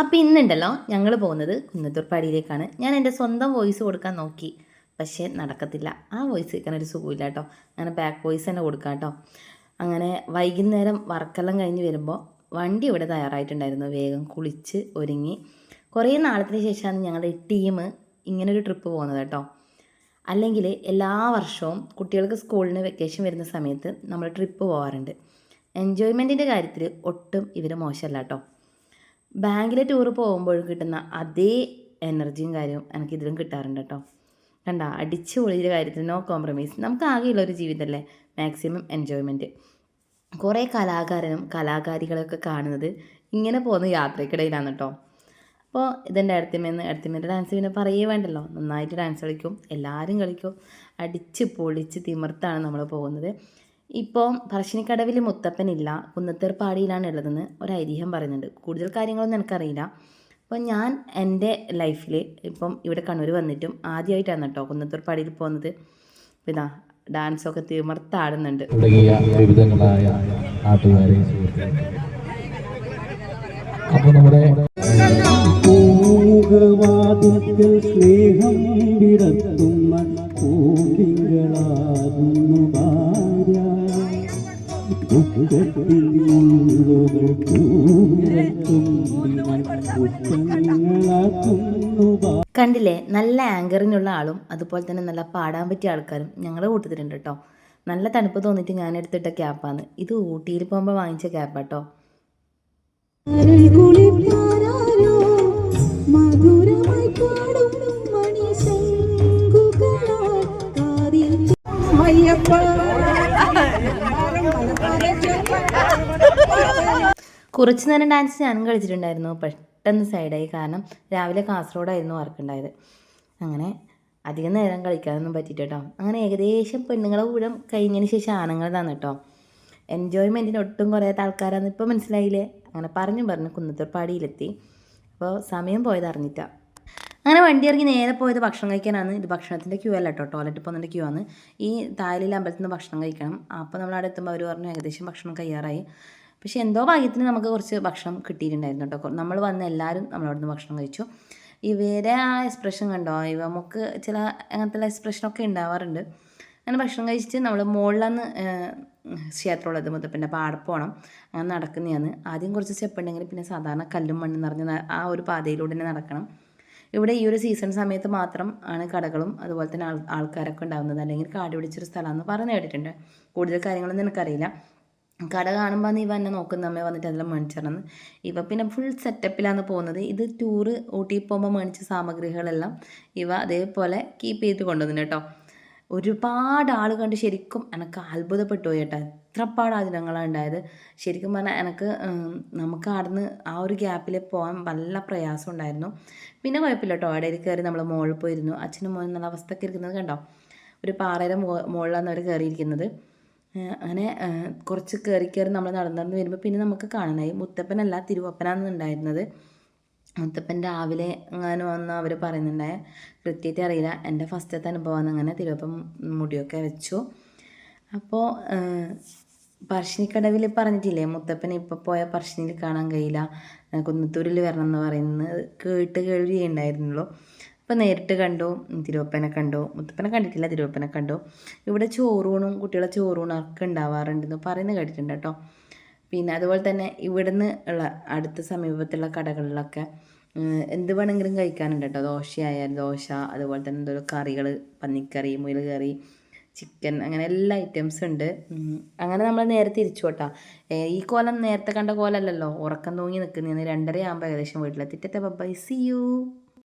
അപ്പോൾ ഇന്നുണ്ടല്ലോ ഞങ്ങൾ പോകുന്നത് കുന്നത്തൂർപ്പാടിയിലേക്കാണ്. ഞാൻ എൻ്റെ സ്വന്തം വോയിസ് കൊടുക്കാൻ നോക്കി, പക്ഷേ നടക്കത്തില്ല. ആ വോയിസ് കേൾക്കാൻ ഒരു സുഖമില്ല കേട്ടോ. അങ്ങനെ ബാക്ക് വോയിസ് തന്നെ കൊടുക്കാം കേട്ടോ. അങ്ങനെ വൈകുന്നേരം വർക്കെല്ലാം കഴിഞ്ഞ് വരുമ്പോൾ വണ്ടി ഇവിടെ തയ്യാറായിട്ടുണ്ടായിരുന്നു. വേഗം കുളിച്ച് ഒരുങ്ങി കുറേ നാളത്തിന് ശേഷമാണ് ഞങ്ങളുടെ ടീം ഇങ്ങനൊരു ട്രിപ്പ് പോകുന്നത് കേട്ടോ. അല്ലെങ്കിൽ എല്ലാ വർഷവും കുട്ടികൾക്ക് സ്കൂളിന് വെക്കേഷൻ വരുന്ന സമയത്ത് നമ്മൾ ട്രിപ്പ് പോകാറുണ്ട്. എൻജോയ്മെൻറ്റിൻ്റെ കാര്യത്തിൽ ഒട്ടും ഇവർ മോശമല്ല കേട്ടോ. ബാങ്കിലെ ടൂർ പോകുമ്പോഴും കിട്ടുന്ന അതേ എനർജിയും കാര്യവും എനിക്ക് ഇതിലും കിട്ടാറുണ്ട് കേട്ടോ. കണ്ട അടിച്ചു പൊളിയുടെ കാര്യത്തിൽ നോ കോംപ്രമൈസ്. നമുക്ക് ആകെയുള്ളൊരു ജീവിതമല്ലേ, മാക്സിമം എൻജോയ്മെൻറ്റ്. കുറേ കലാകാരനും കലാകാരികളൊക്കെ കാണുന്നത് ഇങ്ങനെ പോകുന്ന യാത്രയ്ക്കിടയിലാണ് കേട്ടോ. അപ്പോൾ ഇതെൻ്റെ അടുത്തിമേൻ്റെ ഡാൻസ് പിന്നെ പറയേ വേണ്ടല്ലോ, നന്നായിട്ട് ഡാൻസ് കളിക്കും, എല്ലാവരും കളിക്കും, അടിച്ച് പൊളിച്ച് തിമിർത്താണ് നമ്മൾ പോകുന്നത്. ഇപ്പോൾ പറശ്ശിനിക്കടവിൽ മുത്തപ്പനില്ല, കുന്നത്തേർപ്പാടിയിലാണ് ഉള്ളതെന്ന് ഒരു ഐതിഹ്യം പറയുന്നുണ്ട്. കൂടുതൽ കാര്യങ്ങളൊന്നും എനിക്കറിയില്ല. അപ്പോൾ ഞാൻ എൻ്റെ ലൈഫിൽ ഇപ്പം ഇവിടെ കണ്ണൂർ വന്നിട്ടും ആദ്യമായിട്ടാണ് കേട്ടോ കുന്നത്തേർപ്പാടിയിൽ പോകുന്നത്. അപ്പോൾ ഇതാ ഡാൻസൊക്കെ തിമിർത്താടുന്നുണ്ട്. വിവിധങ്ങളായ നാട്ടുകാരെ അപ്പോൾ നമ്മുടെ സ്നേഹം വിടത്തുന്ന പൂതികളാകുന്നു ഭാര്യ. കണ്ടില്ലേ, നല്ല ആങ്കറിനുള്ള ആളും അതുപോലെ തന്നെ നല്ല പാടാൻ പറ്റിയ ആൾക്കാരും ഞങ്ങളുടെ കൂട്ടത്തിലുണ്ട് കേട്ടോ. നല്ല തണുപ്പ് തോന്നിയിട്ട് ഞാൻ എടുത്തിട്ട ക്യാപ്പാണ് ഇത്. ഊട്ടിയിൽ പോകുമ്പോൾ വാങ്ങിച്ച ക്യാപ്പാട്ടോ. കുറച്ച് നേരം ഡാൻസ് ഞാനും കളിച്ചിട്ടുണ്ടായിരുന്നു. പെട്ടെന്ന് സൈഡായി, കാരണം രാവിലെ കാസർഗോഡായിരുന്നു വർക്കുണ്ടായത്. അങ്ങനെ അധികം നേരം കളിക്കാനൊന്നും പറ്റിയിട്ട് കേട്ടോ. അങ്ങനെ ഏകദേശം പെണ്ണുങ്ങളെ കൂടെ കഴിഞ്ഞതിന് ശേഷം ആണുങ്ങളതാണ് കേട്ടോ. എൻജോയ്മെൻറ്റിന് ഒട്ടും കുറയാത്ത ആൾക്കാരാണെന്ന് ഇപ്പോൾ മനസ്സിലായില്ലേ. അങ്ങനെ പറഞ്ഞു കുന്നത്തേർപ്പാടിയിലെത്തി. അപ്പോൾ സമയം പോയത് അറിഞ്ഞിട്ടാണ്. അങ്ങനെ വണ്ടി ഇറങ്ങി നേരെ പോയത് ഭക്ഷണം കഴിക്കാനാണ്. ഇത് ഭക്ഷണത്തിൻ്റെ ക്യൂ അല്ല കേട്ടോ, ടോയ്ലറ്റ് പോകുന്നതിൻ്റെ ക്യൂ ആണ്. ഈ തായലിലെ അമ്പലത്തിൽ നിന്ന് ഭക്ഷണം കഴിക്കണം. അപ്പോൾ നമ്മൾ അവിടെ എത്തുമ്പോൾ അവർ പറഞ്ഞു ഏകദേശം ഭക്ഷണം കഴിയാറായി. പക്ഷേ എന്തോ ഭാഗ്യത്തിന് നമുക്ക് കുറച്ച് ഭക്ഷണം കിട്ടിയിട്ടുണ്ടായിരുന്നു കേട്ടോ. നമ്മൾ വന്ന എല്ലാവരും നമ്മളവിടെ നിന്ന് ഭക്ഷണം കഴിച്ചു. ഇവരെ ആ എക്സ്പ്രഷൻ കണ്ടോ, നമുക്ക് ചില അങ്ങനത്തെ എക്സ്പ്രഷനൊക്കെ ഉണ്ടാവാറുണ്ട്. അങ്ങനെ ഭക്ഷണം കഴിച്ചിട്ട് നമ്മൾ മുകളിലാണ് ക്ഷേത്രമുള്ളത്, മുത്തപ്പൻ്റെ. അപ്പോൾ അവിടെ പോകണം. അങ്ങനെ നടക്കുന്നതാണ്. ആദ്യം കുറച്ച് സ്റ്റെപ്പ് ഉണ്ടെങ്കിൽ പിന്നെ സാധാരണ കല്ലും മണ്ണും നിറഞ്ഞ ആ ഒരു പാതയിലൂടെ തന്നെ നടക്കണം. ഇവിടെ ഈ ഒരു സീസൺ സമയത്ത് മാത്രം ആണ് കടകളും അതുപോലെ തന്നെ ആൾക്കാരൊക്കെ ഉണ്ടാകുന്നത്. അല്ലെങ്കിൽ കാട് പിടിച്ചൊരു സ്ഥലമാണെന്ന് പറഞ്ഞു കേട്ടിട്ടുണ്ട്. കൂടുതൽ കാര്യങ്ങളൊന്നും എനിക്കറിയില്ല. കട കാണുമ്പോൾ ഇവ എന്നെ നോക്കുന്ന അമ്മ വന്നിട്ട് അതെല്ലാം മേടിച്ചിടണം. ഇവ പിന്നെ ഫുൾ സെറ്റപ്പിലാണ് പോകുന്നത്. ഇത് ടൂറ് ഊട്ടിയിൽ പോകുമ്പോൾ മേടിച്ച സാമഗ്രികളെല്ലാം ഇവ അതേപോലെ കീപ്പ് ചെയ്ത് കൊണ്ടുവന്നു കേട്ടോ. ഒരുപാട് ആൾ കണ്ട് ശരിക്കും എനിക്ക് അത്ഭുതപ്പെട്ടു പോയി കേട്ടോ. എത്രപ്പാട് ആചരണങ്ങളാണ് ഉണ്ടായത്. ശരിക്കും പറഞ്ഞാൽ എനിക്ക് നമുക്ക് അവിടുന്ന് ആ ഒരു ഗ്യാപ്പിൽ പോകാൻ നല്ല പ്രയാസം ഉണ്ടായിരുന്നു. പിന്നെ കുഴപ്പമില്ല കേട്ടോ. ഇടയിൽ കയറി നമ്മൾ മുകളിൽ പോയിരുന്നു. അച്ഛനും മോനും നല്ല അവസ്ഥയൊക്കെ ഇരിക്കുന്നത് കണ്ടോ. ഒരു പാറയുടെ മുകളിലാണ് അവർ കയറിയിരിക്കുന്നത്. അങ്ങനെ കുറച്ച് കയറി നമ്മൾ നടന്നു വരുമ്പോൾ പിന്നെ നമുക്ക് കാണാനായി മുത്തപ്പനല്ല തിരുവപ്പനാണ് ഉണ്ടായിരുന്നത്. മുത്തപ്പൻ രാവിലെ എങ്ങാനും വന്ന് അവർ പറയുന്നുണ്ടായ, കൃത്യമായിട്ട് അറിയില്ല. എൻ്റെ ഫസ്റ്റത്തെ അനുഭവമാണ്. അങ്ങനെ തിരുവപ്പൻ മുടിയൊക്കെ വെച്ചു. അപ്പോൾ പറശ്ശിനിക്കടവിൽ പറഞ്ഞിട്ടില്ലേ, മുത്തപ്പനെ ഇപ്പോൾ പോയ പറശ്ശിനിയിൽ കാണാൻ കഴിയില്ല, കുന്നത്തൂരിൽ വരണം എന്ന് പറയുന്നത് കേൾവി ഉണ്ടായിരുന്നുള്ളൂ. അപ്പോൾ നേരിട്ട് കണ്ടു, തിരുവപ്പനെ കണ്ടു. മുത്തപ്പനെ കണ്ടിട്ടില്ല, തിരുവപ്പനെ കണ്ടു. ഇവിടെ ചോറൂണും കുട്ടികളെ ചോറൂണും ഒക്കെ ഉണ്ടാവാറുണ്ടെന്ന് പറയുന്നത് കേട്ടിട്ടുണ്ട് കേട്ടോ. പിന്നെ അതുപോലെ തന്നെ ഇവിടുന്ന് ഉള്ള അടുത്ത സമീപത്തുള്ള കടകളിലൊക്കെ എന്ത് വേണമെങ്കിലും കഴിക്കാനുണ്ട് കേട്ടോ. ദോശയായാലും ദോശ, അതുപോലെ തന്നെ എന്തോ കറികൾ, പന്നിക്കറി, മുയൽ കറി, ചിക്കൻ, അങ്ങനെ എല്ലാ ഐറ്റംസും ഉണ്ട്. അങ്ങനെ നമ്മൾ നേരെ തിരിച്ചു കേട്ടോ. ഈ കോലം നേരത്തെ കണ്ട കോലമല്ലല്ലോ, ഉറക്കം തൂങ്ങി നിൽക്കുന്നതിന് 2:30 ആകുമ്പോൾ ഏകദേശം വീട്ടിലെത്തിയിട്ട് ബൈ, സി യു.